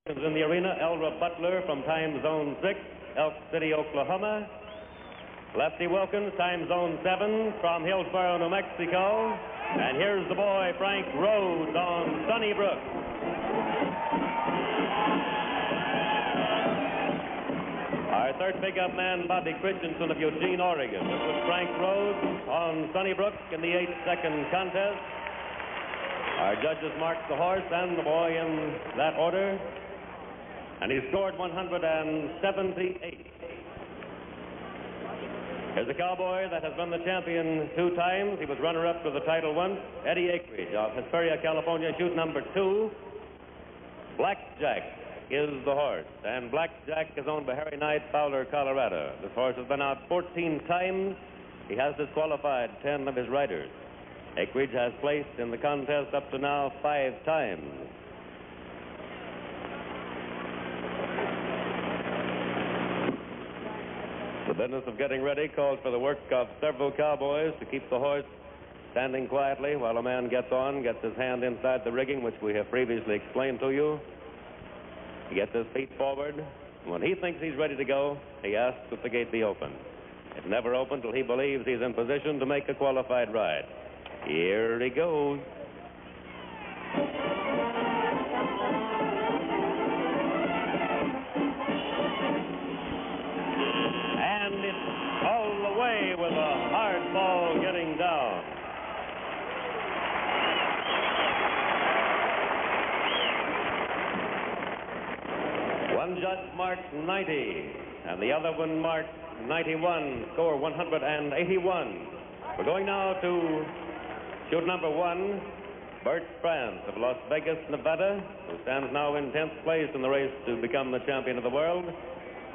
In the arena, Elra Butler from Time Zone 6, Elk City, Oklahoma. Lefty Wilkins, Time Zone 7 from Hillsboro, New Mexico. And here's the boy, Frank Rhodes, on Sunnybrook. Our third pickup man, Bobby Christensen of Eugene, Oregon. This was Frank Rhodes on Sunnybrook in the 8-second contest. Our judges marked the horse and the boy in that order. And he scored 178. Here's a cowboy that has been the champion 2 times. He was runner-up to the title once. Eddie Acreage of Hesperia, California, chute number 2. Blackjack is the horse. And Blackjack is owned by Harry Knight, Fowler, Colorado. This horse has been out 14 times. He has disqualified 10 of his riders. Acreage has placed in the contest up to now 5 times. The business of getting ready calls for the work of several cowboys to keep the horse standing quietly while a man gets on, gets his hand inside the rigging, which we have previously explained to you. He gets his feet forward. When he thinks he's ready to go, he asks that the gate be opened. It never opens till he believes he's in position to make a qualified ride. Here he goes. And it's all the way with a hard ball getting down. One judge marked 90, and the other one marked 91, score 181. We're going now to chute number 1, Bert France of Las Vegas, Nevada, who stands now in 10th place in the race to become the champion of the world,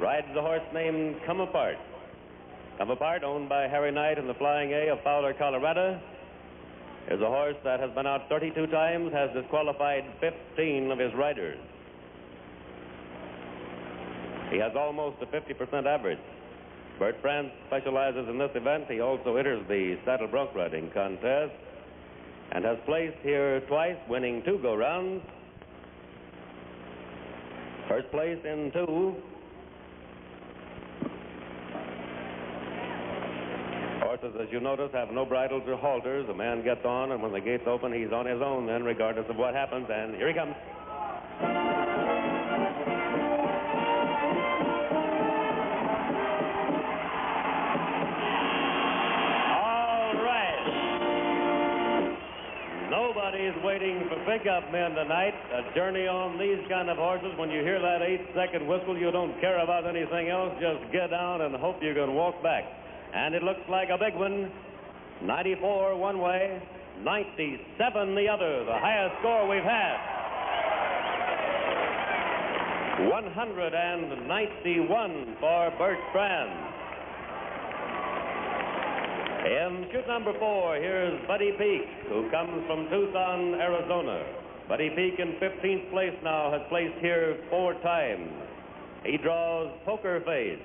rides a horse named Come Apart. Come Apart, owned by Harry Knight in the Flying A of Fowler, Colorado, is a horse that has been out 32 times, has disqualified 15 of his riders. He has almost a 50% average. Bert France specializes in this event. He also enters the saddle bronc riding contest and has placed here twice, winning 2 go-rounds. First place in 2. Horses, as you notice, have no bridles or halters. A man gets on, and when the gates open, he's on his own then, regardless of what happens. And here he comes. Nobody's waiting for pickup men tonight. A journey on these kind of horses, when you hear that 8-second whistle, you don't care about anything else. Just get down and hope you can walk back. And it looks like a big one. 94 one way, 97 the other, the highest score we've had. 191 for Bert France. In chute number 4, here's Buddy Peak, who comes from Tucson, Arizona. Buddy Peak in 15th place now, has placed here 4 times. He draws Poker Face.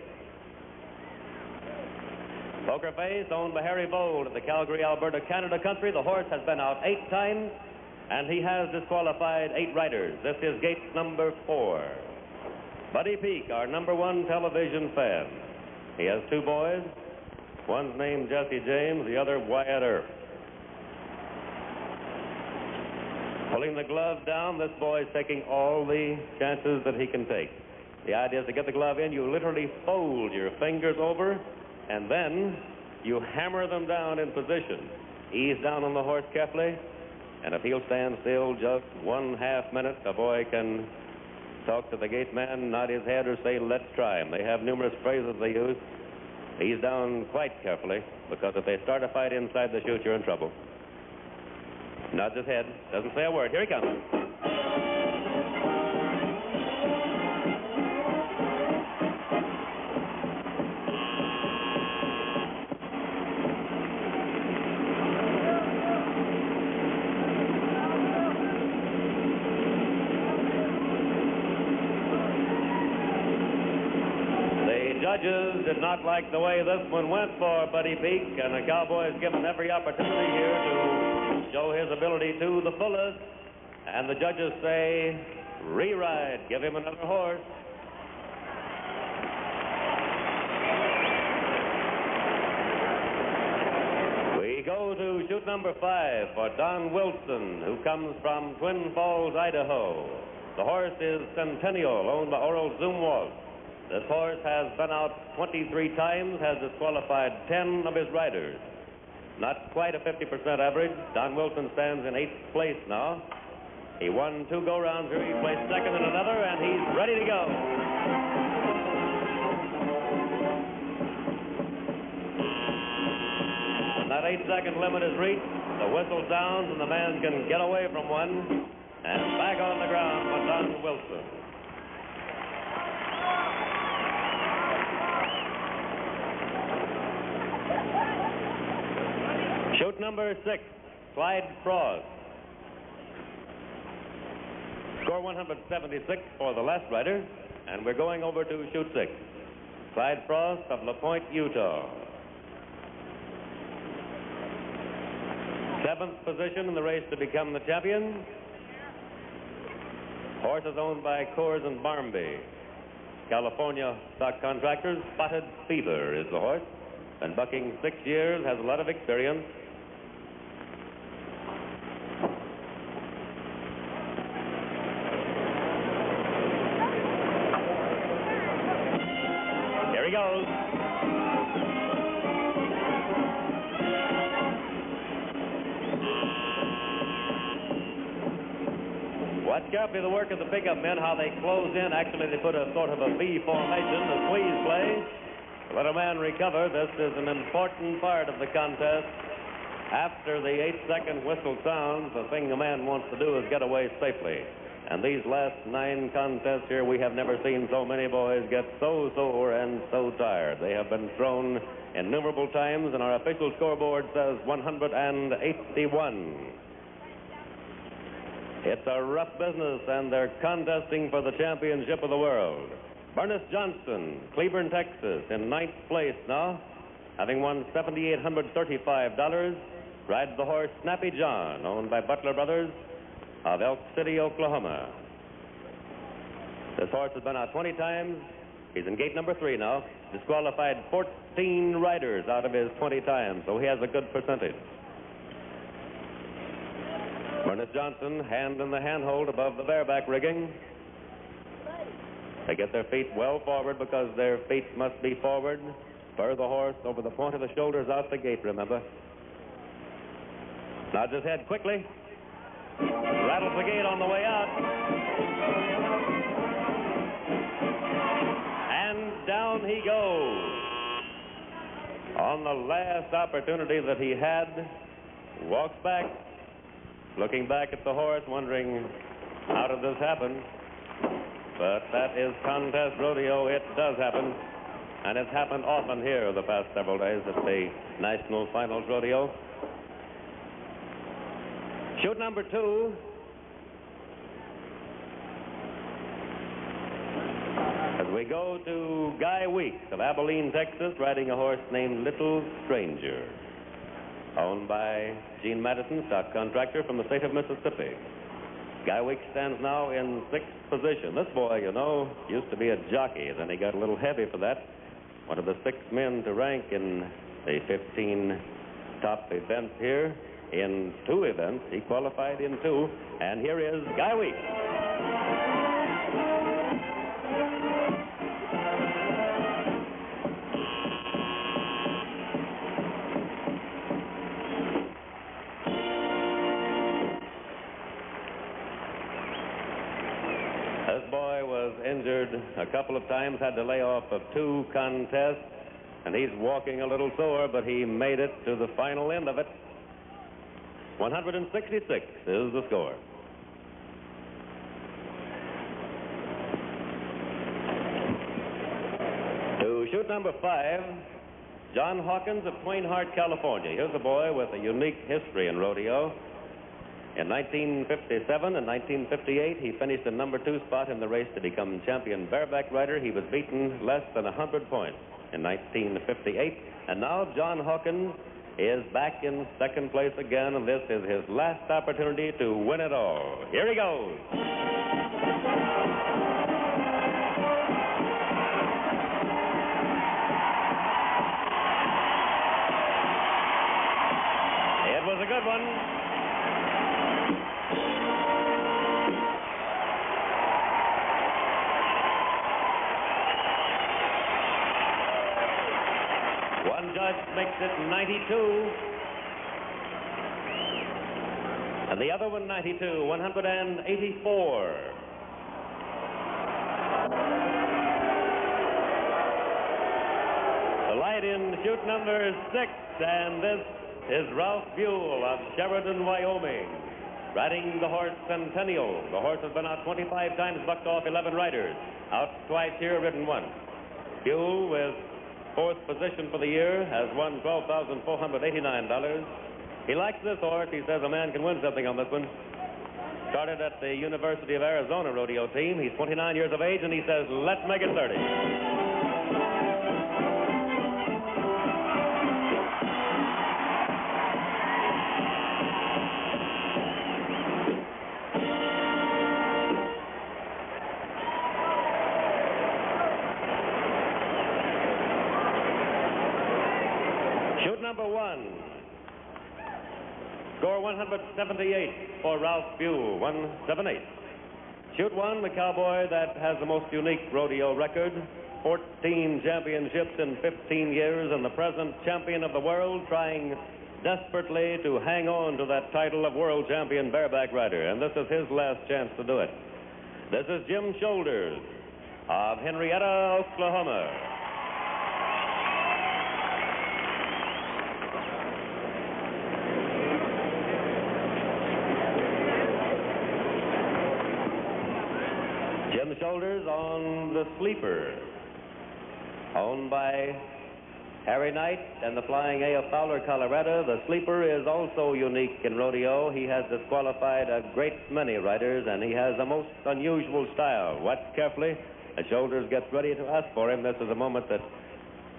Poker Face, owned by Harry Vold of the Calgary, Alberta, Canada country. The horse has been out 8 times, and he has disqualified 8 riders. This is gate number 4. Buddy Peak, our number 1 television fan. He has 2 boys. One's named Jesse James, the other Wyatt Earp. Pulling the glove down, this boy's taking all the chances that he can take. The idea is to get the glove in, you literally fold your fingers over, and then you hammer them down in position. Ease down on the horse carefully, and if he'll stand still just 1/2 minute, the boy can talk to the gate man, nod his head, or say, "Let's try him." They have numerous phrases they use. He's down quite carefully, because if they start a fight inside the chute, you're in trouble. Nods his head, doesn't say a word. Here he comes. Judges did not like the way this one went for Buddy Peak, and the cowboy is given every opportunity here to show his ability to the fullest. And the judges say Re-ride. Give him another horse. We go to chute number 5 for Don Wilson, who comes from Twin Falls, Idaho. The horse is Centennial, owned by Oral Zumwalt. This horse has been out 23 times, has disqualified 10 of his riders. Not quite a 50% average. Don Wilson stands in 8th place now. He won 2 go-rounds here. He placed second in another, and he's ready to go. When that 8-second limit is reached, the whistle sounds, and the man can get away from one and back on the ground for Don Wilson. Chute number 6, Clyde Frost. Score 176 for the last rider, and we're going over to chute 6. Clyde Frost of La Pointe, Utah. 7th position in the race to become the champion. Horse is owned by Coors and Barmby. California stock contractors. Spotted Fever is the horse. Been bucking 6 years, has a lot of experience. Here he goes. Watch carefully the work of the pickup men, how they close in. Actually, they put a sort of a V formation, the squeeze play. Let a man recover. This is an important part of the contest. After the 8-second whistle sounds, the thing the man wants to do is get away safely. And these last 9 contests here, we have never seen so many boys get so sore and so tired. They have been thrown innumerable times, and our official scoreboard says 181. It's a rough business, and they're contesting for the championship of the world. Ernest Johnson, Cleburne, Texas, in 9th place now, having won $7,835, rides the horse Snappy John, owned by Butler Brothers of Elk City, Oklahoma. This horse has been out 20 times. He's in gate number 3 now. Disqualified 14 riders out of his 20 times, so he has a good percentage. Ernest Johnson, hand in the handhold above the bareback rigging. They get their feet well forward because their feet must be forward. Spur the horse over the point of the shoulders out the gate, remember. Nods his head quickly. Rattles the gate on the way out. And down he goes. On the last opportunity that he had, walks back, looking back at the horse, wondering, how did this happen? But that is contest rodeo. It does happen. And it's happened often here the past several days at the National Finals Rodeo. Chute number 2. As we go to Guy Weeks of Abilene, Texas, riding a horse named Little Stranger, owned by Gene Madison, stock contractor from the state of Mississippi. Guy Weeks stands now in 6th position. This boy, you know, used to be a jockey. Then he got a little heavy for that. One of the 6 men to rank in the 15 top events here. In 2 events, he qualified in 2. And here is Guy Weeks. Injured a couple of times, had to lay off of 2 contests, and he's walking a little sore, but he made it to the final end of it. 166 is the score. To chute number 5, John Hawkins of Twain Harte, California. Here's a boy with a unique history in rodeo. In 1957 and 1958, he finished the number 2 spot in the race to become champion bareback rider. He was beaten less than 100 points in 1958. And now John Hawkins is back in 2nd place again, and this is his last opportunity to win it all. Here he goes. One judge makes it 92. And the other one 92, 184. The light in chute number 6, and this is Ralph Buell of Sheridan, Wyoming, riding the horse Centennial. The horse has been out 25 times, bucked off 11 riders. Out twice here, ridden once. Buell, with 4th position for the year, has won $12,489. He likes this horse. He says a man can win something on this one. Started at the University of Arizona rodeo team. He's 29 years of age, and he says, let's make it 30. Chute number 1. Score 178 for Ralph Buell, 178. Chute 1, the cowboy that has the most unique rodeo record, 14 championships in 15 years, and the present champion of the world, trying desperately to hang on to that title of world champion bareback rider. And this is his last chance to do it. This is Jim Shoulders of Henrietta, Oklahoma. Jim Shoulders on the Sleeper, owned by Harry Knight and the Flying A of Fowler, Colorado. The Sleeper is also unique in rodeo. He has disqualified a great many riders, and he has a most unusual style. Watch carefully as Shoulders gets ready to ask for him. This is a moment that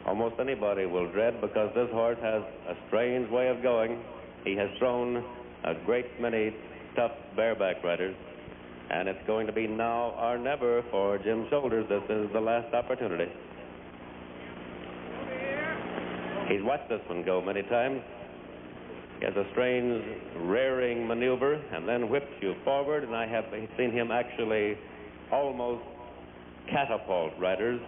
almost anybody will dread, because this horse has a strange way of going. He has thrown a great many tough bareback riders. And it's going to be now or never for Jim Shoulders. This is the last opportunity. He's watched this one go many times. He has a strange rearing maneuver and then whips you forward, and I have seen him actually almost catapult riders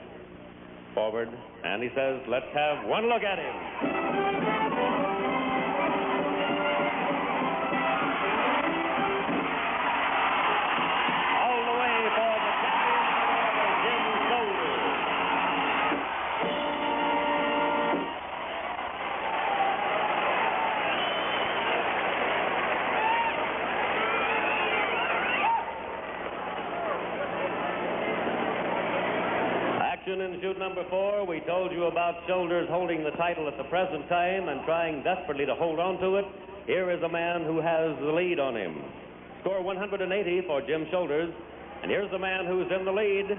forward. And he says, let's have one look at him. In chute number 4, we told you about Shoulders holding the title at the present time and trying desperately to hold on to it. Here is a man who has the lead on him. Score 180 for Jim Shoulders. And here's the man who's in the lead.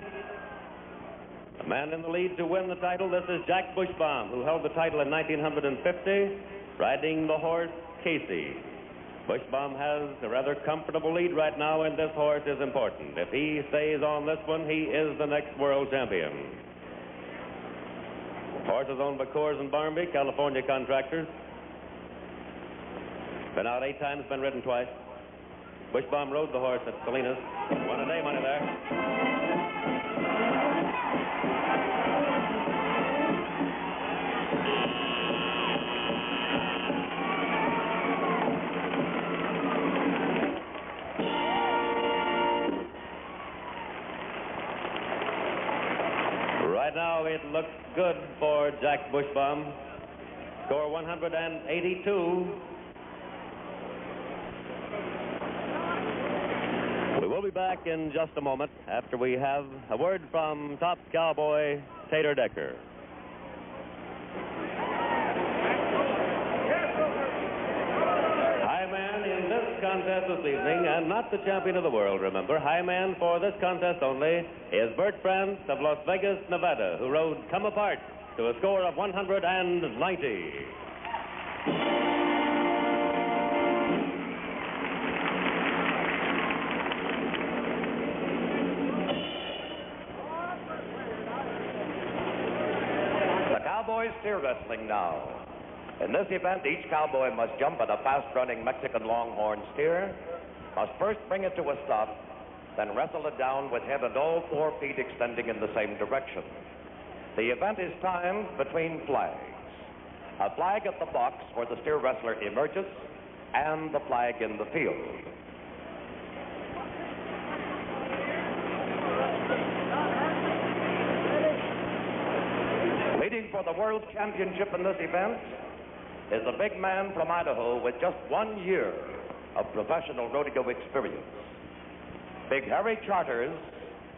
The man in the lead to win the title, this is Jack Bushbaum, who held the title in 1950, riding the horse Casey. Bushbaum has a rather comfortable lead right now, and this horse is important. If he stays on this one, he is the next world champion. Horse is owned by Coors and Barnby, California contractors. Been out 8 times, been ridden twice. Bushbaum rode the horse at Salinas. Won a day money there. Right now, it looks good for Jack Bushbaum. Score 182. We will be back in just a moment after we have a word from top cowboy Tater Decker. High man in this contest this evening, and not the champion of the world, remember. High man for this contest only is Bert France of Las Vegas, Nevada, who rode Come Apart to a score of 190. Cowboy steer wrestling now. In this event, each cowboy must jump at a fast-running Mexican longhorn steer, must first bring it to a stop, then wrestle it down with head and all 4 feet extending in the same direction. The event is timed between flags. a flag at the box where the steer wrestler emerges, and the flag in the field. Leading for the World Championship in this event is a big man from Idaho with just 1 year of professional rodeo experience. Big Harry Charters,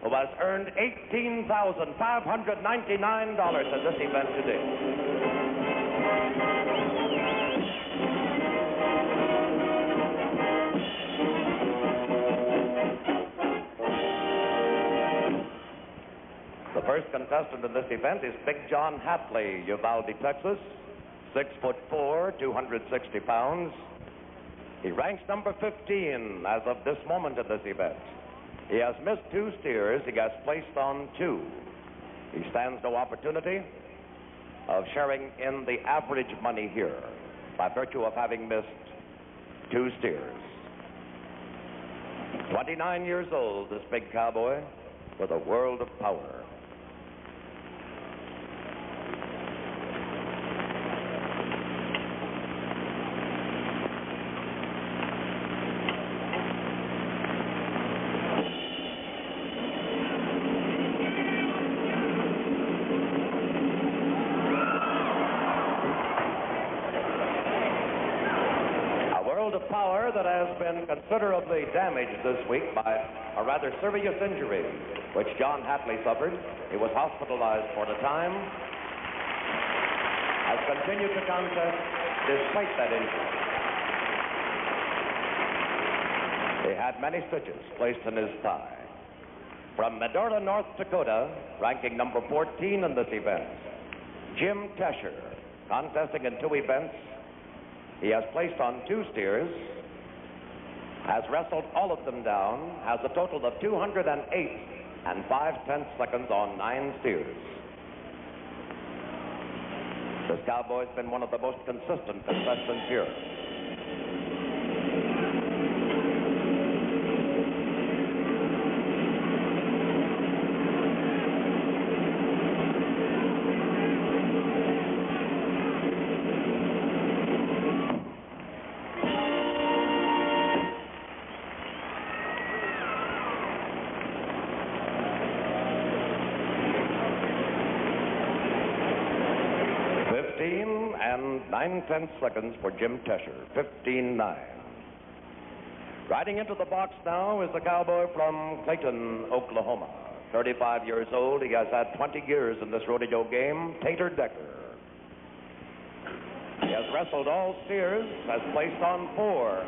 who has earned $18,599 at this event today. The first contestant in this event is Big John Hatley, Uvalde, Texas, 6'4", 260 pounds. He ranks number 15 as of this moment in this event. He has missed 2 steers. He has placed on 2. He stands no opportunity of sharing in the average money here by virtue of having missed 2 steers. 29 years old, this big cowboy with a world of power. Power that has been considerably damaged this week by a rather serious injury which John Hatley suffered. He was hospitalized for the time, has continued to contest despite that injury. He had many stitches placed in his thigh. From Medora, North Dakota, ranking number 14 in this event, Jim Tesher, contesting in 2 events. He has placed on 2 steers, has wrestled all of them down, has a total of 208 and 5/10 seconds on 9 steers. This cowboy's been one of the most consistent contestants here. And 9/10 seconds for Jim Tesher, 15-9. Riding into the box now is the cowboy from Clayton, Oklahoma. 35 years old. He has had 20 years in this rodeo game, Tater Decker. He has wrestled all steers, has placed on 4.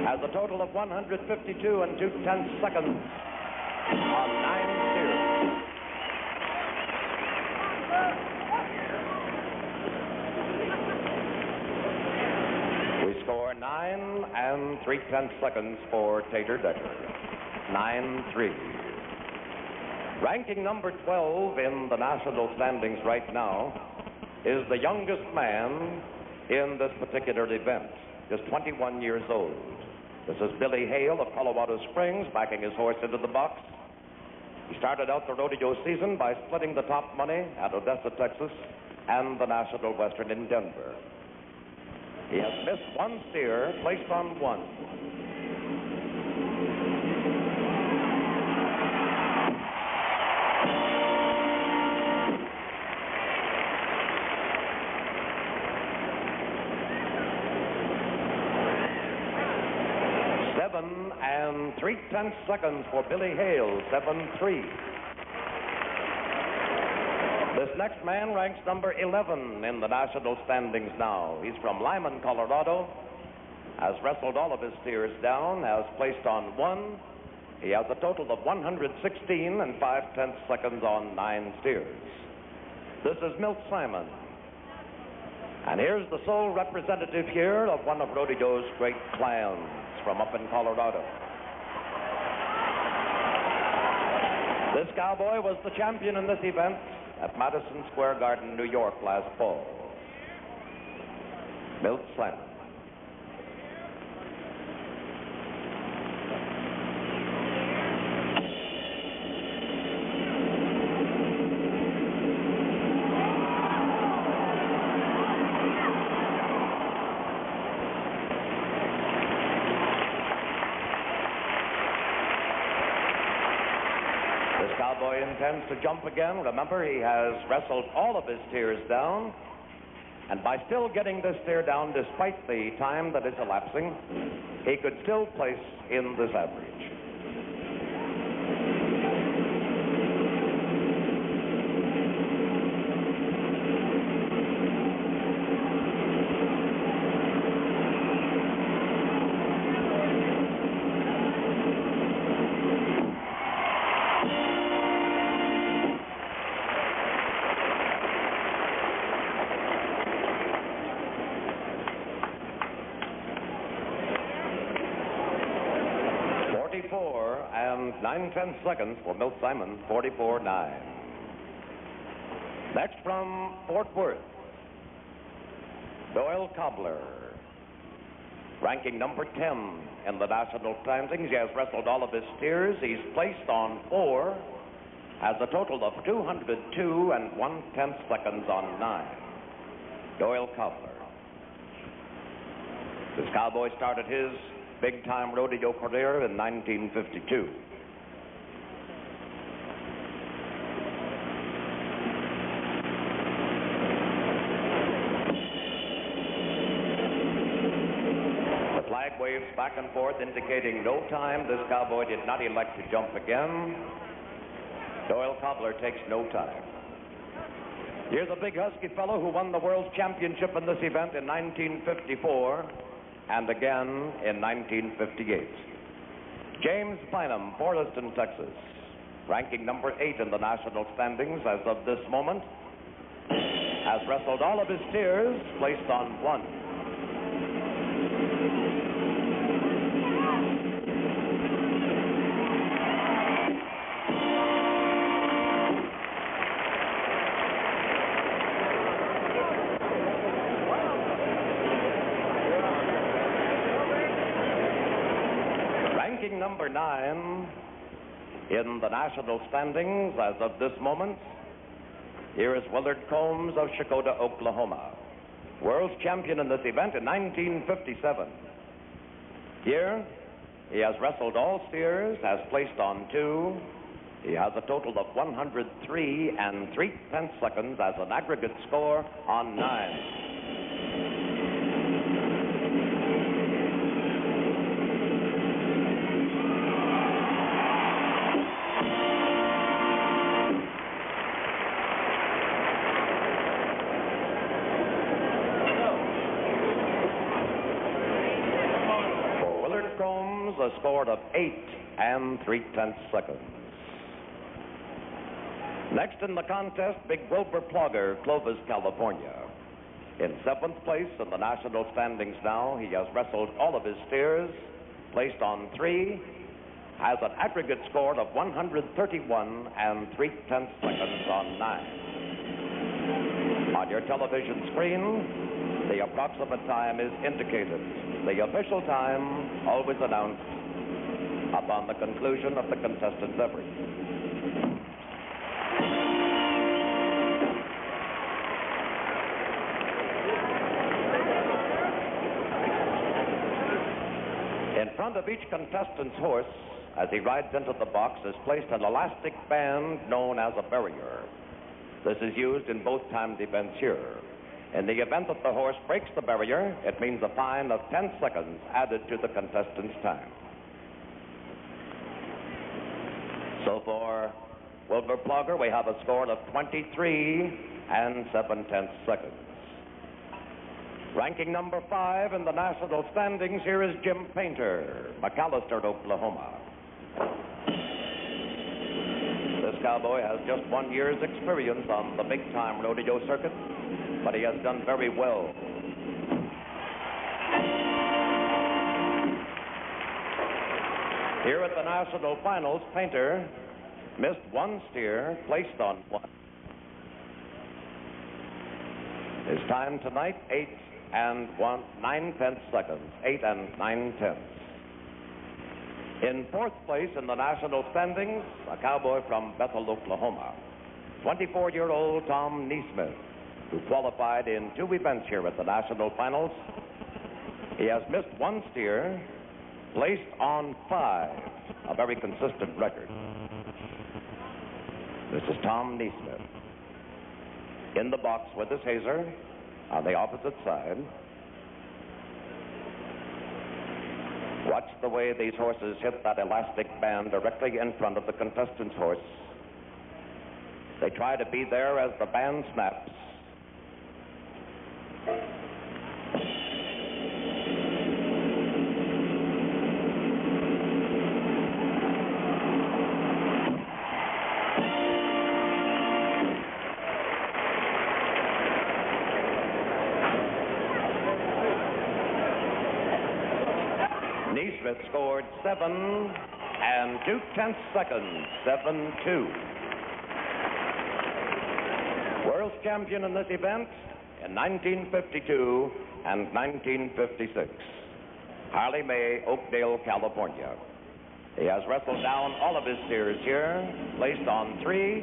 Has a total of 152 and 2/10 seconds on 9 steers. We score 9 and 3/10 seconds for Tater Decker. 9-3. Ranking number 12 in the national standings right now is the youngest man in this particular event, just 21 years old. This is Billy Hale of Colorado Springs, backing his horse into the box. He started out the rodeo season by splitting the top money at Odessa, Texas, and the National Western in Denver. He has missed 1 steer, placed on 1. And 3/10 seconds for Billy Hale, 7-3. This next man ranks number 11 in the national standings now. He's from Lyman, Colorado, has wrestled all of his steers down, has placed on 1. He has a total of 116 and 5/10 seconds on 9 steers. This is Milt Simon. And here's the sole representative here of one of rodeo's great clans from up in Colorado. This cowboy was the champion in this event at Madison Square Garden, New York last fall. Milt Simon. This cowboy intends to jump again. Remember, he has wrestled all of his steers down. And by still getting this steer down, despite the time that is elapsing, he could still place in this average. And 9/10 seconds for Milt Simon, 44-9. Next from Fort Worth, Doyle Cobbler, ranking number 10 in the national standings. He has wrestled all of his steers. He's placed on 4, has a total of 202 and 1/10 seconds on 9. Doyle Cobbler. This cowboy started his big-time rodeo career in 1952. The flag waves back and forth, indicating no time. This cowboy did not elect to jump again. Doyle Cobbler takes no time. Here's a big husky fellow who won the world championship in this event in 1954. And again in 1958. James Bynum, Forreston, Texas, ranking number 8 in the national standings as of this moment, has wrestled all of his steers, placed on 1. Number 9 in the national standings as of this moment. Here is Willard Combs of Shakota, Oklahoma, world champion in this event in 1957. Here, he has wrestled all steers, has placed on 2. He has a total of 103 and 3/10 seconds as an aggregate score on 9. A score of 8 and 3/10 seconds. Next in the contest, Big Wilbur Plogger, Clovis, California. In 7th place in the national standings now. He has wrestled all of his steers, placed on 3, has an aggregate score of 131 and 3/10 seconds on 9. On your television screen, the approximate time is indicated. The official time always announced upon the conclusion of the contestant's effort. In front of each contestant's horse, as he rides into the box, is placed an elastic band known as a barrier. This is used in both timed events here. In the event that the horse breaks the barrier, it means a fine of 10 seconds added to the contestant's time. So for Wilbur Plogger, we have a score of 23 and 7/10 seconds. Ranking number 5 in the national standings, here is Jim Painter, McAllister, Oklahoma. This cowboy has just 1 year's experience on the big-time rodeo circuit, but he has done very well. Here at the national finals, Painter missed 1 steer, placed on 1. His time tonight, 8 and 9/10 seconds. 8 and 9/10. In 4th place in the national standings, a cowboy from Bethel, Oklahoma, 24-year-old Tom Neesmith, who qualified in 2 events here at the national finals. He has missed 1 steer, placed on 5, a very consistent record. This is Tom Neesmith. In the box with his hazer on the opposite side. Watch the way these horses hit that elastic band directly in front of the contestant's horse. They try to be there as the band snaps. Neesmith scored 7 2/10 seconds, 7-2. World's champion in this event in 1952 and 1956. Harley May, Oakdale, California. He has wrestled down all of his steers here, placed on 3,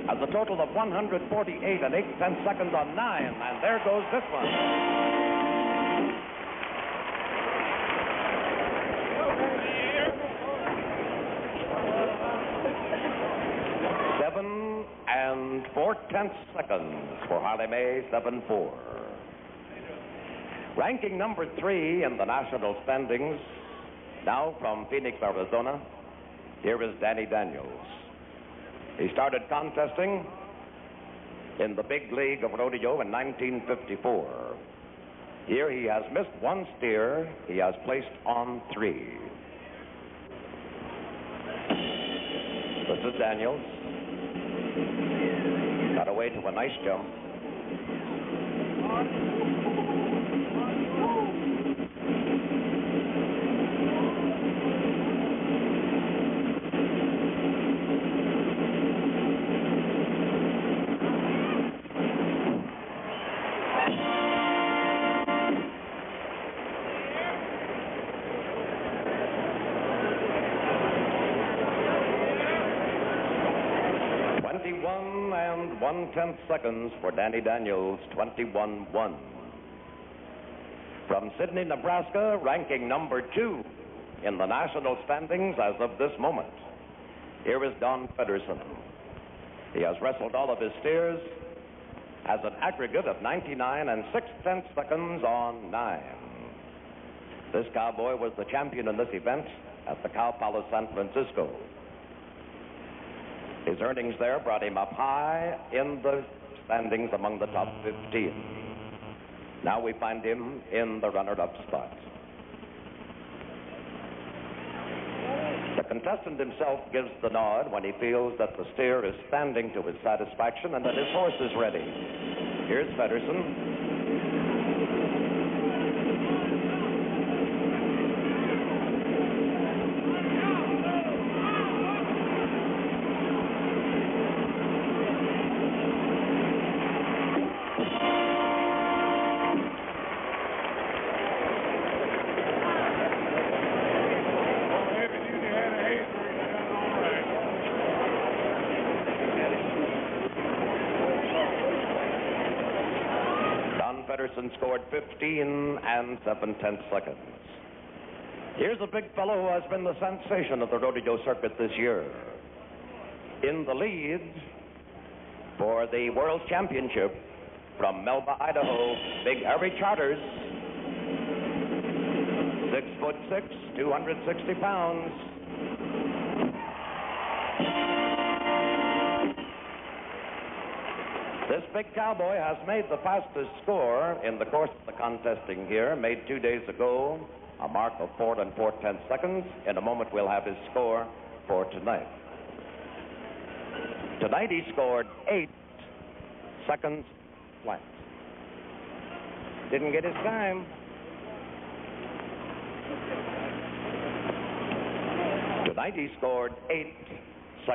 has a total of 148 8/10 seconds on 9, and there goes this one. 7 4/10 seconds for Harley May, 7-4. Ranking number 3 in the national standings, now from Phoenix, Arizona, here is Danny Daniels. He started contesting in the big league of rodeo in 1954. Here he has missed one steer. He has placed on 3. This is Daniels. Got away to a nice jump. And 1/10 seconds for Danny Daniels, 21-1. From Sydney, Nebraska, ranking number 2 in the national standings as of this moment, here is Don Fedderson. He has wrestled all of his steers, has an aggregate of 99 6/10 seconds on 9. This cowboy was the champion in this event at the Cow Palace, San Francisco. His earnings there brought him up high in the standings among the top 15. Now we find him in the runner-up spot. The contestant himself gives the nod when he feels that the steer is standing to his satisfaction and that his horse is ready. Here's Fedderson. Fedderson scored 15 7/10 seconds. Here's a big fellow who has been the sensation of the rodeo circuit this year. In the lead for the World Championship from Melba, Idaho, Big Harry Charters. 6'6", 260 pounds. This big cowboy has made the fastest score in the course of the contesting here, made 2 days ago, a mark of 4 4/10 seconds. In a moment, we'll have his score for tonight. Tonight, he scored 8 seconds flat. Didn't get his time. Tonight, he scored 8